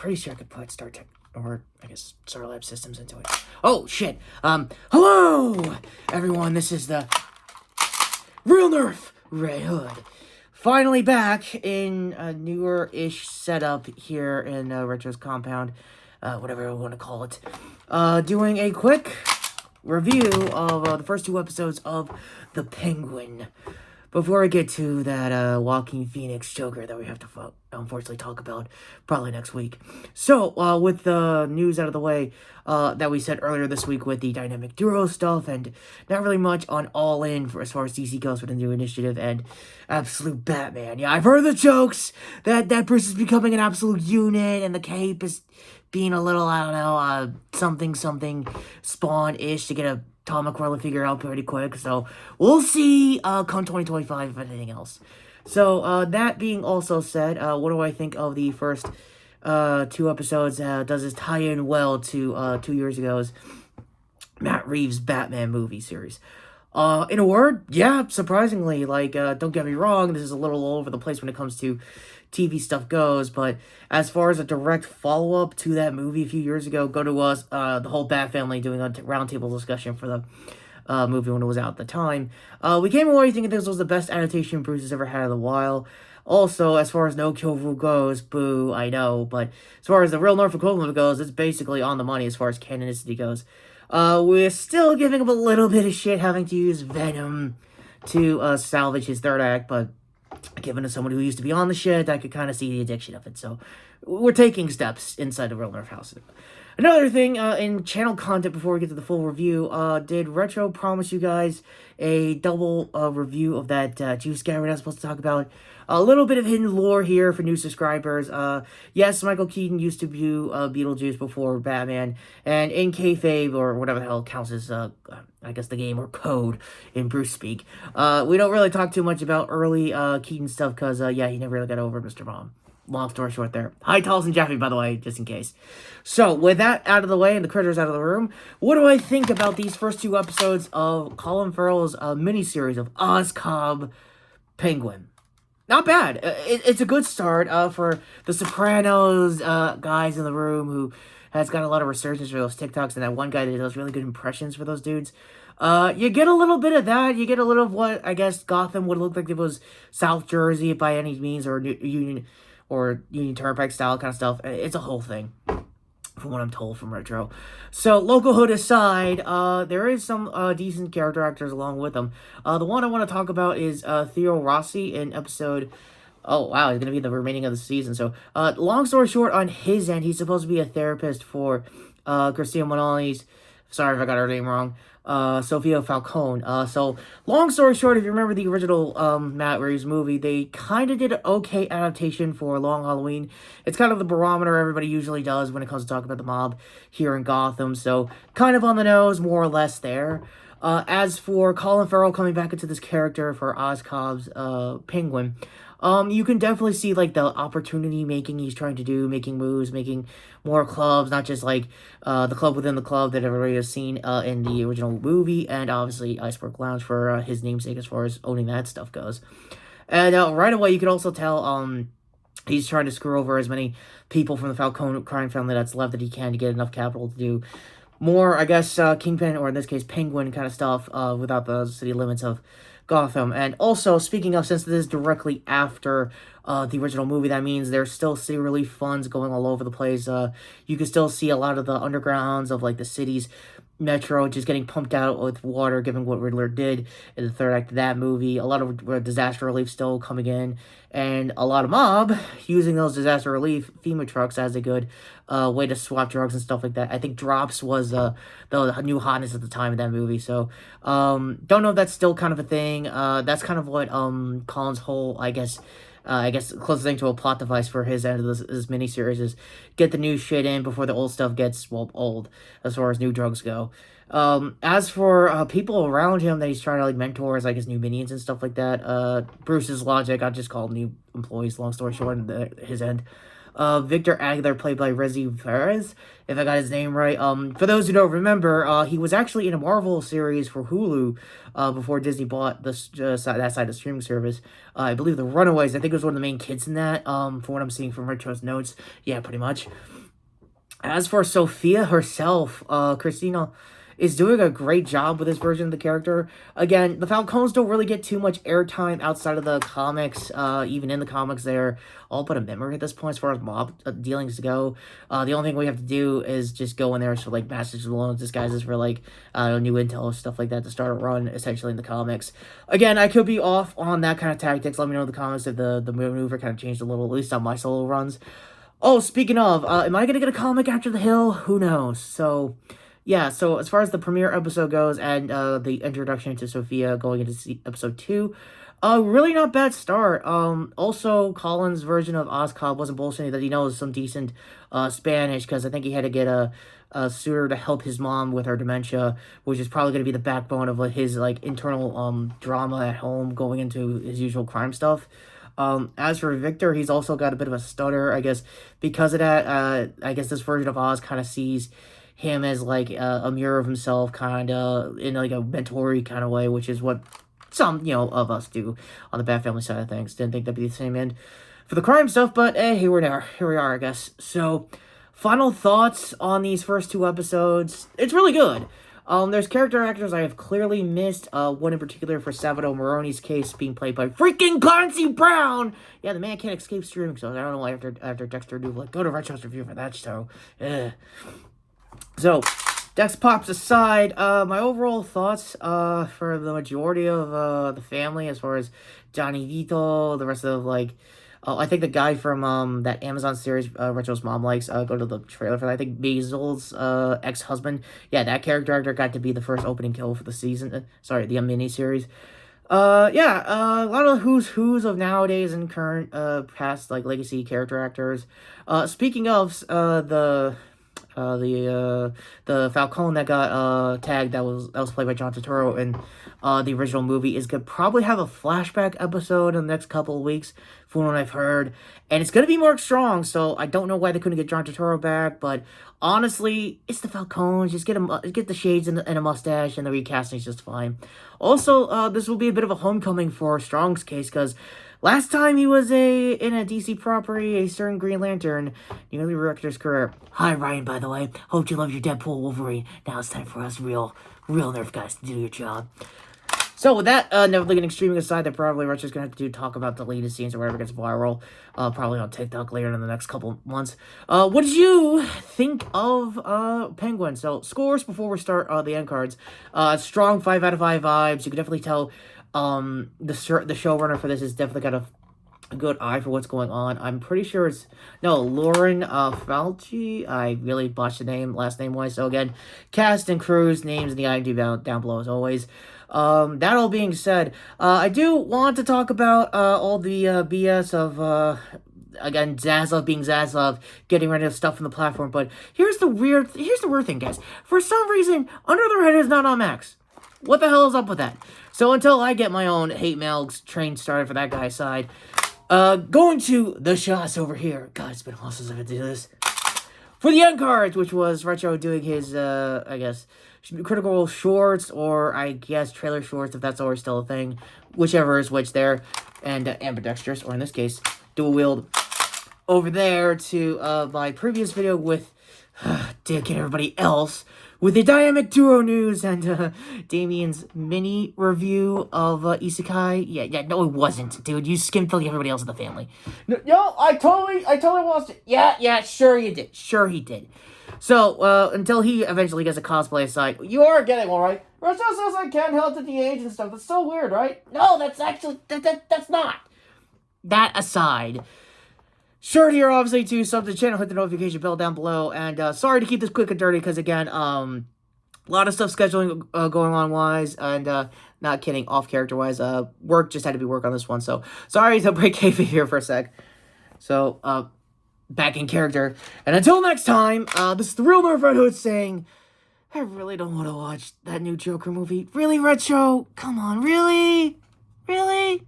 pretty sure I could put Star Trek, or I guess Star Lab Systems into it. Oh, shit. Hello, everyone. This is the real Nerf Red Hood. Finally back in a newer-ish setup here in Retro's compound. Whatever I want to call it. Doing a quick review of the first 2 episodes of The Penguin. Before I get to that Walking Phoenix Joker that we have to unfortunately talk about probably next week. So, with the news out of the way that we said earlier this week with the Dynamic Duo stuff, and not really much on All In for as far as DC goes with the new initiative and Absolute Batman. Yeah, I've heard the jokes that Bruce is becoming an absolute unit and the Cape is being a little, I don't know, something Spawn-ish to get a Tom McCarthy figure out pretty quick, so we'll see come 2025 if anything else. So, that being also said, what do I think of the first 2 episodes? Does this tie in well to 2 years ago's Matt Reeves' Batman movie series? In a word, yeah, surprisingly, don't get me wrong, this is a little all over the place when it comes to TV stuff goes, but as far as a direct follow-up to that movie a few years ago, go to us, the whole Bat family doing a roundtable discussion for the movie when it was out at the time. We came away thinking this was the best adaptation Bruce has ever had in a while. Also, as far as no kill rule goes, boo, I know, but as far as the real North equivalent goes, it's basically on the money as far as canonicity goes. We're still giving him a little bit of shit having to use Venom to salvage his third act, but given to someone who used to be on the shit, I could kind of see the addiction of it. So we're taking steps inside the real Nerf house. Another thing, in channel content before we get to the full review, did Retro promise you guys a double review of that juice guy we're not supposed to talk about? A little bit of hidden lore here for new subscribers. Yes, Michael Keaton used to do Beetlejuice before Batman, and in kayfabe, or whatever the hell counts as, I guess the game or code in Bruce speak, we don't really talk too much about early Keaton stuff, because, yeah, he never really got over Mr. Mom. Long story short there. Hi, Tallis and Jeffy, by the way, just in case. So, with that out of the way and the critters out of the room, what do I think about these first 2 episodes of Colin Farrell's miniseries of Ozcob Penguin? Not bad. It's a good start for the Sopranos guys in the room who has got a lot of resurgence for those TikToks, and that one guy that does really good impressions for those dudes. You get a little bit of that. You get a little of what, I guess, Gotham would look like if it was South Jersey by any means, or Union Turnpike style kind of stuff. It's a whole thing, from what I'm told from Retro. So, local hood aside, there is some decent character actors along with them. The one I want to talk about is Theo Rossi in episode... Oh, wow, he's going to be the remaining of the season. So, long story short, on his end, he's supposed to be a therapist for Christina Monali's... Sorry if I got her name wrong. Sofia Falcone. So, long story short, if you remember the original Matt Reeves movie, they kind of did an okay adaptation for Long Halloween. It's kind of the barometer everybody usually does when it comes to talking about the mob here in Gotham. So, kind of on the nose, more or less there. As for Colin Farrell coming back into this character for Ozcob's Penguin, you can definitely see, the opportunity making he's trying to do, making moves, making more clubs, not just, the club within the club that everybody has seen in the original movie, and obviously Iceberg Lounge for his namesake as far as owning that stuff goes. And right away, you can also tell he's trying to screw over as many people from the Falcone crime family that's left that he can to get enough capital to do more, I guess, Kingpin, or in this case, Penguin kind of stuff, without the city limits of Gotham. And also, speaking of, since this is directly after the original movie, that means there's still city relief funds going all over the place. You can still see a lot of the undergrounds of, the city's metro just getting pumped out with water, given what Riddler did in the third act of that movie. A lot of disaster relief still coming in, and a lot of mob using those disaster relief FEMA trucks as a good way to swap drugs and stuff like that. I think Drops was the new hotness at the time of that movie, so don't know if that's still kind of a thing. That's kind of what Colin's whole, I guess closest thing to a plot device for his end of this miniseries is get the new shit in before the old stuff gets, old, as far as new drugs go. As for people around him that he's trying to, mentor as, his new minions and stuff like that, Bruce's logic, I'll just call them new employees, long story short, his end. Victor Aguilar, played by Rezi Perez, if I got his name right. For those who don't remember, he was actually in a Marvel series for Hulu, before Disney bought that side of the streaming service. I believe The Runaways. I think it was one of the main kids in that, from what I'm seeing from Retro's notes. Yeah, pretty much. As for Sophia herself, Christina is doing a great job with this version of the character. Again, the Falcons don't really get too much airtime outside of the comics. Even in the comics, they're all but a memory at this point as far as mob dealings go. The only thing we have to do is just go in there for, like, messages alone, disguises for, like, new intel, stuff like that to start a run, essentially, in the comics. Again, I could be off on that kind of tactics. Let me know in the comments if the maneuver kind of changed a little, at least on my solo runs. Oh, speaking of, am I going to get a comic after The Hill? Who knows? So, yeah, so as far as the premiere episode goes and the introduction to Sophia going into episode 2, really not bad start. Also, Colin's version of Oscob wasn't bullshitting that he knows some decent Spanish, because I think he had to get a suitor to help his mom with her dementia, which is probably going to be the backbone of his, like, internal drama at home going into his usual crime stuff. As for Victor, he's also got a bit of a stutter, I guess, because of that. I guess this version of Oz kind of sees him as, like, a mirror of himself, kind of, in, like, a mentor-y kind of way, which is what some, of us do on the Bat Family side of things. Didn't think that'd be the same end for the crime stuff, but, here we are, I guess. So, final thoughts on these first 2 episodes. It's really good. There's character actors I have clearly missed. One in particular for Salvador Moroni's case being played by freaking Clancy Brown! Yeah, the man can't escape streaming, so I don't know why after Dexter do, like, go to Retro's review for that show. So, Dex pops aside, my overall thoughts, for the majority of, the family, as far as Johnny Vito, the rest of, like, I think the guy from that Amazon series Retro's mom likes, go to the trailer for that. I think Basil's ex-husband. Yeah, that character actor got to be the first opening kill for the season. The mini-series. Yeah, a lot of who's of nowadays and current past, like, legacy character actors. Speaking of the Falcone that got tagged that was played by John Turturro in the original movie is gonna probably have a flashback episode in the next couple of weeks, from what I've heard, and it's gonna be Mark Strong. So I don't know why they couldn't get John Turturro back, but honestly, it's the Falcones. Just get the shades and a mustache, and the recasting is just fine. Also, this will be a bit of a homecoming for Strong's case, because last time he was in a DC property, a certain Green Lantern, nearly wrecked his career. Hi, Ryan, by the way. Hope you love your Deadpool Wolverine. Now it's time for us real Nerf guys to do your job. So with that, never getting streaming aside, that probably Retro's going to have to talk about deleted scenes or whatever gets viral, probably on TikTok later in the next couple months. What did you think of Penguin? So, scores before we start the end cards. Strong 5 out of 5 vibes. You can definitely tell the showrunner for this has definitely got a good eye for what's going on. I'm pretty sure it's Lauren Falchi. I really botched the last name wise. So again, cast and crew's names in the IMDb down below as always. That all being said, I do want to talk about all the BS of again, Zaslav being Zaslav, getting rid of stuff from the platform. But here's the weird thing, guys. For some reason, Under the Red is not on Max. What the hell is up with that? So until I get my own hate mail train started for that guy's side, going to the shots over here. God, it's been a while since I've had to do this. For the end cards, which was Retro doing his, I guess, critical shorts, or I guess trailer shorts, if that's always still a thing. Whichever is which there. And ambidextrous, or in this case, dual wield. Over there to my previous video with Dick and everybody else, with the Dynamic Duo news and Damien's mini review of Isekai. Yeah, no, it wasn't, dude. You skimmed through everybody else in the family. No, I totally watched it. Yeah, sure you did. Sure he did. So, until he eventually gets a cosplay aside, you are getting one, right? Rachel says I can't help at the age and stuff. That's so weird, right? No, that's actually, that's not. That aside, sure here, obviously, to sub to the channel, hit the notification bell down below, and sorry to keep this quick and dirty, because again, a lot of stuff scheduling going on wise, and not kidding, off character wise, work just had to be work on this one, so sorry to break kayfabe here for a sec. So, back in character, and until next time, this is the real Nerf Red Hood saying, I really don't want to watch that new Joker movie. Really, Retro? Come on, really? Really?